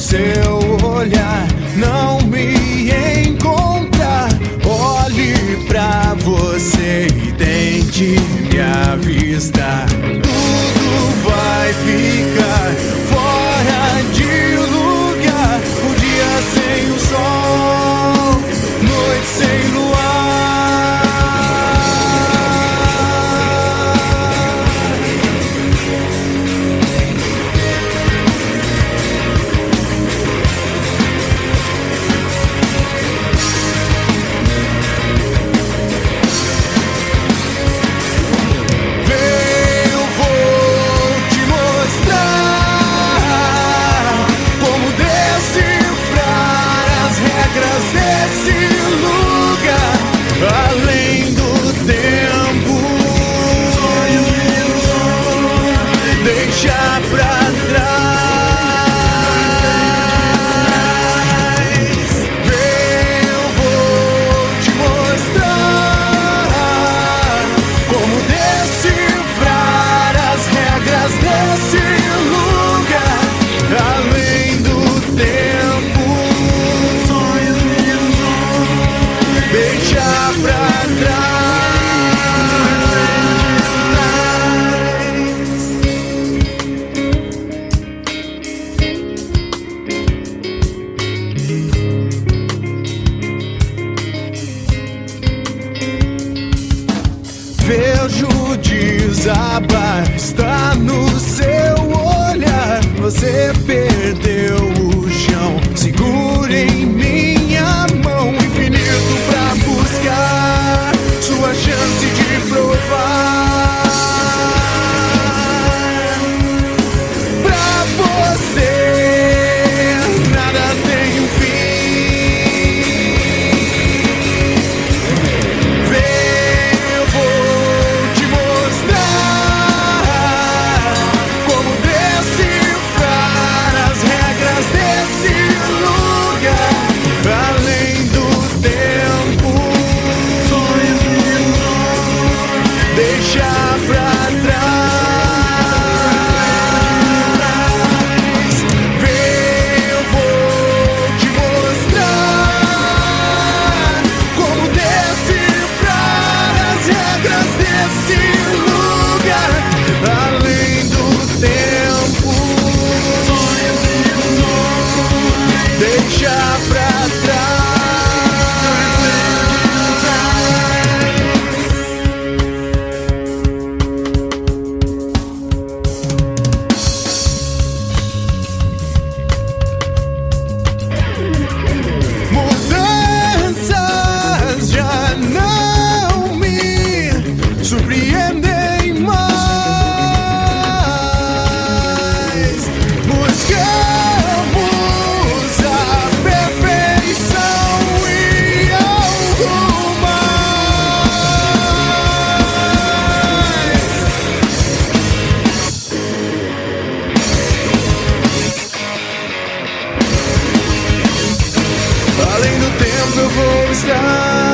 Seu olhar não me encontra, olhe pra você e tente me avistar. Tudo vai ficar fora de lugar. O dia sem o sol, noite sem luar. Além do tempo, deixa pra trás. Vem, eu vou te mostrar como decifrar as regras desse lugar. Além do tempo, deixa pra trás. Vejo desabar, está no seu olhar. Você perdeu o chão, segure em minha mão. Infinito pra buscar sua chance de provar. Pra você nada tem um fim. Vem, eu vou te mostrar como decifrar as regras desse lugar. Além do tempo, deixa pra trás. Vem, eu vou te mostrar como decifrar as regras desse lugar. Além do tempo, deixa pra trás. Mudanças já não me surpreendem mais. Buscamos a perfeição e algo mais. Além do tempo eu vou estar.